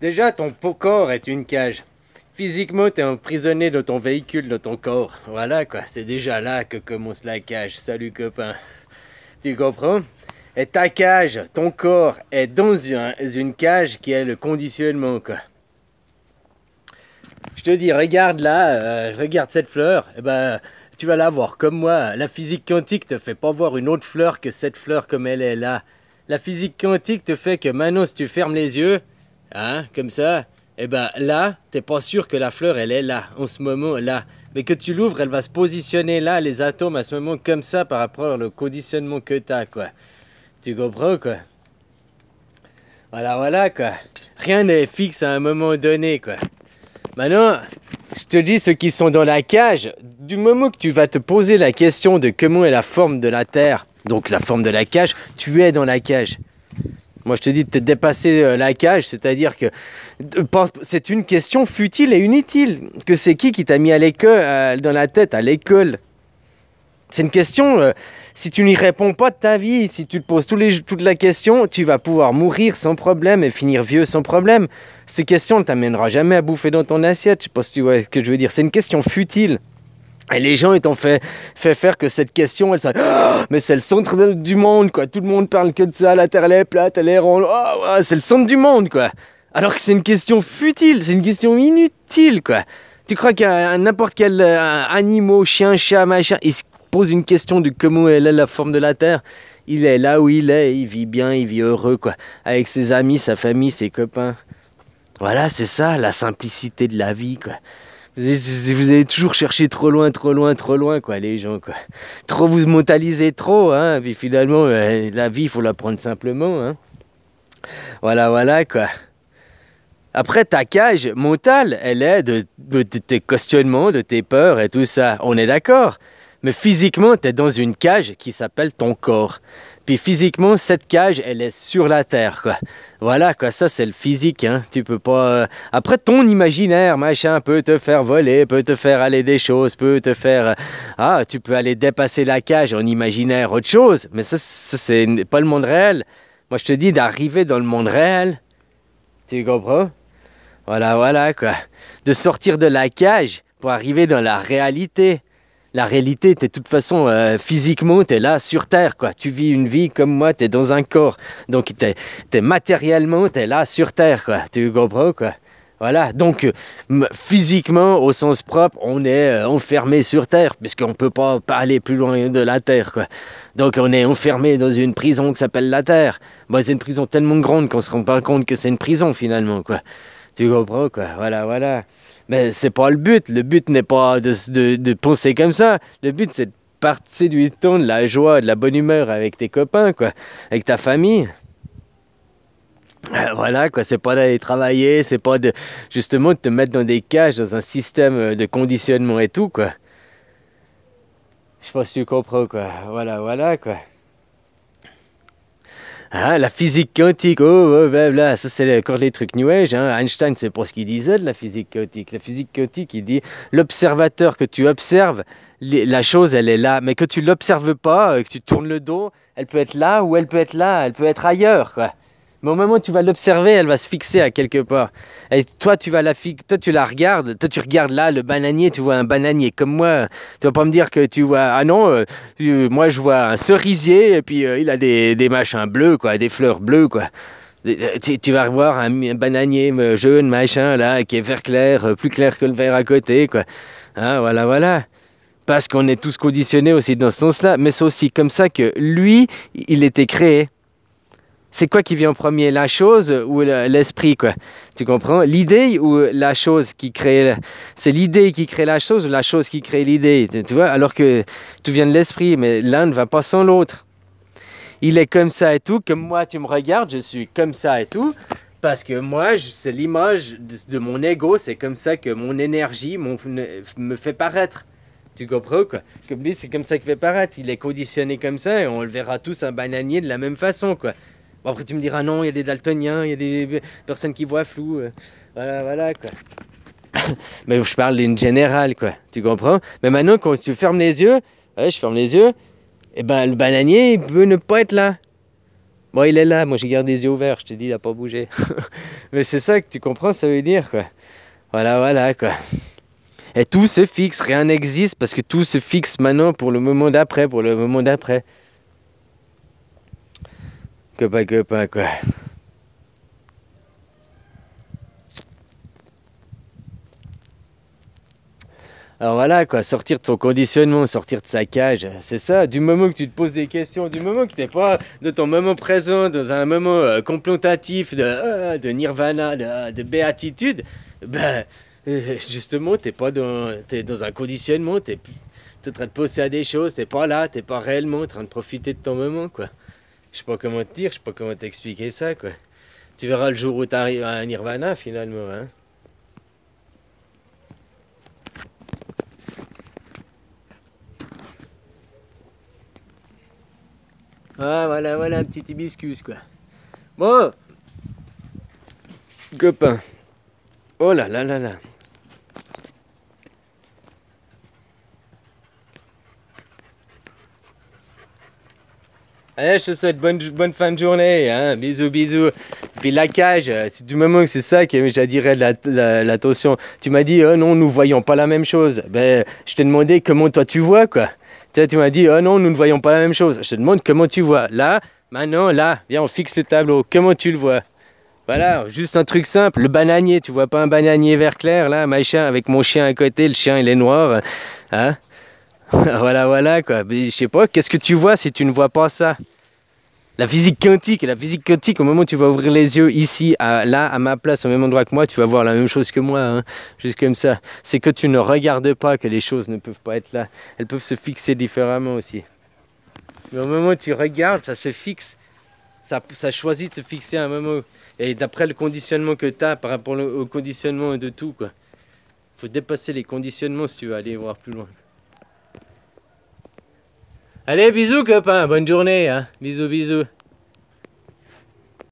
Déjà, ton corps est une cage. Physiquement, t'es emprisonné dans ton véhicule, dans ton corps. Voilà quoi, c'est déjà là que commence la cage. Salut copain. Tu comprends? Et ta cage, ton corps est dans une cage qui est le conditionnement quoi. Je te dis, regarde là, regarde cette fleur, et ben tu vas la voir comme moi. La physique quantique te fait pas voir une autre fleur que cette fleur comme elle est là. La physique quantique te fait que maintenant si tu fermes les yeux, hein, comme ça, et ben là, t'es pas sûr que la fleur elle est là, en ce moment là. Mais que tu l'ouvres, elle va se positionner là, les atomes à ce moment comme ça par rapport au conditionnement que t'as quoi. Tu comprends quoi? Voilà quoi. Rien n'est fixe à un moment donné quoi. Maintenant, je te dis, ceux qui sont dans la cage, du moment que tu vas te poser la question de comment est la forme de la Terre, donc la forme de la cage, tu es dans la cage. Moi, je te dis de te dépasser la cage, c'est-à-dire que c'est une question futile et inutile. Que c'est qui t'a mis à l'école, dans la tête à l'école? C'est une question, si tu n'y réponds pas de ta vie, si tu te poses toute la question, tu vas pouvoir mourir sans problème et finir vieux sans problème. Ces questions ne t'amènera jamais à bouffer dans ton assiette, je sais pas si tu vois ce que je veux dire. C'est une question futile. Et les gens, ils t'ont fait faire que cette question, elle soit... Oh, mais c'est le centre du monde, quoi. Tout le monde parle que de ça, la Terre, elle est plate, elle est ronde. Oh, ouais, c'est le centre du monde, quoi. Alors que c'est une question futile, c'est une question inutile, quoi. Tu crois qu'un n'importe quel animal, chien, chat, machin, il se pose une question de comment elle est la forme de la Terre. Il est là où il est, il vit bien, il vit heureux, quoi. Avec ses amis, sa famille, ses copains. Voilà, c'est ça, la simplicité de la vie, quoi. Vous avez toujours cherché trop loin, quoi, les gens, quoi. Trop vous mentalisez trop, hein. Puis finalement, la vie, il faut la prendre simplement, hein. Voilà, quoi. Après, ta cage mentale, elle est de tes questionnements, de tes peurs et tout ça. On est d'accord. Mais physiquement, tu es dans une cage qui s'appelle ton corps. Puis physiquement, cette cage, elle est sur la terre, quoi. Voilà, quoi, ça c'est le physique, hein. Tu peux pas... Après, ton imaginaire, machin, peut te faire voler, peut te faire aller des choses, peut te faire... Ah, tu peux aller dépasser la cage en imaginaire, autre chose. Mais ça c'est pas le monde réel. Moi, je te dis d'arriver dans le monde réel. Tu comprends? Voilà, quoi. De sortir de la cage pour arriver dans la réalité. La réalité, t'es de toute façon, physiquement, t'es là sur Terre, quoi. Tu vis une vie comme moi, t'es dans un corps. Donc, t'es matériellement, t'es là sur Terre, quoi. Tu comprends, quoi. Voilà. Donc, physiquement, au sens propre, on est enfermé sur Terre, puisqu'on peut pas aller plus loin de la Terre, quoi. Donc, on est enfermé dans une prison qui s'appelle la Terre. Bon, c'est une prison tellement grande qu'on se rend pas compte que c'est une prison, finalement, quoi. Tu comprends, quoi. Voilà. Mais c'est pas le but. Le but n'est pas de penser comme ça. Le but, c'est de passer du temps, de la joie, de la bonne humeur avec tes copains, quoi. Avec ta famille. Voilà, quoi. C'est pas d'aller travailler, c'est pas justement de te mettre dans des cages, dans un système de conditionnement et tout, quoi. Je sais pas si tu comprends, quoi. Voilà, quoi. Ah, la physique quantique, blabla, ça c'est encore les trucs New Age, hein. Einstein, c'est pas ce qu'il disait de la physique quantique. La physique quantique, il dit, l'observateur que tu observes, la chose, elle est là, mais que tu l'observes pas, que tu tournes le dos, elle peut être là ou elle peut être là, elle peut être ailleurs, quoi. Mais au moment où tu vas l'observer, elle va se fixer à quelque part. Et toi, tu la regardes. Toi, tu regardes là le bananier, tu vois un bananier comme moi. Tu vas pas me dire que tu vois... Ah non, moi, je vois un cerisier et puis il a des machins bleus, quoi, des fleurs bleues, quoi. Tu vas revoir un bananier jaune, machin, là, qui est vert clair, plus clair que le vert à côté, quoi. Ah, voilà. Parce qu'on est tous conditionnés aussi dans ce sens-là. Mais c'est aussi comme ça que lui, il était créé. C'est quoi qui vient en premier, la chose ou l'esprit, quoi? Tu comprends? L'idée ou la chose qui crée... C'est l'idée qui crée la chose ou la chose qui crée l'idée, tu vois? Alors que tout vient de l'esprit, mais l'un ne va pas sans l'autre. Il est comme ça et tout, comme moi, tu me regardes, je suis comme ça et tout, parce que moi, c'est l'image de mon ego, c'est comme ça que mon énergie me fait paraître. Tu comprends, quoi? Comme lui, c'est comme ça qu'il fait paraître. Il est conditionné comme ça et on le verra tous un bananier de la même façon, quoi. Bon, après, tu me diras non, il y a des daltoniens, il y a des personnes qui voient flou. Voilà, quoi. Mais je parle d'une générale, quoi. Tu comprends? Mais maintenant, quand tu fermes les yeux, je ferme les yeux, et ben le bananier, il peut ne pas être là. Bon, il est là, moi j'ai gardé les yeux ouverts, je te dis, il a pas bougé. Mais c'est ça que tu comprends, ça veut dire, quoi. Voilà, voilà, quoi. Et tout se fixe, rien n'existe parce que tout se fixe maintenant pour le moment d'après, pour le moment d'après. Copain, quoi. Alors voilà, quoi, sortir de son conditionnement, sortir de sa cage, c'est ça. Du moment que tu te poses des questions, du moment que tu n'es pas de ton moment présent, dans un moment contemplatif de nirvana, de béatitude, ben, justement, t'es dans un conditionnement, t'es en train de penser à des choses, t'es pas là, t'es pas réellement en train de profiter de ton moment, quoi. Je sais pas comment te dire, je sais pas comment t'expliquer ça, quoi. Tu verras le jour où t'arrives à un nirvana, finalement, hein. Ah, voilà un petit hibiscus, quoi. Bon, copain. Oh là là là là. Allez, je te souhaite bonne fin de journée, hein. Bisous. Puis la cage, c'est du moment que c'est ça que j'attirais l'attention. Tu m'as dit, oh non, nous voyons pas la même chose. Ben, je t'ai demandé comment toi tu vois, quoi. Tu m'as dit, oh non, nous ne voyons pas la même chose. Je te demande comment tu vois. Là, maintenant, là, viens, on fixe le tableau. Comment tu le vois? Voilà, juste un truc simple. Le bananier, tu vois pas un bananier vert clair, là, machin, avec mon chien à côté, le chien, il est noir. Hein? Voilà, quoi. Mais je sais pas, qu'est-ce que tu vois si tu ne vois pas ça? La physique quantique, au moment où tu vas ouvrir les yeux ici, là, à ma place, au même endroit que moi, tu vas voir la même chose que moi, hein, juste comme ça. C'est que tu ne regardes pas que les choses ne peuvent pas être là. Elles peuvent se fixer différemment aussi. Mais au moment où tu regardes, ça se fixe. Ça choisit de se fixer à un moment. Et d'après le conditionnement que tu as par rapport au conditionnement de tout, quoi. Faut dépasser les conditionnements si tu veux aller voir plus loin. Allez, bisous, copain. Bonne journée, hein. Bisous.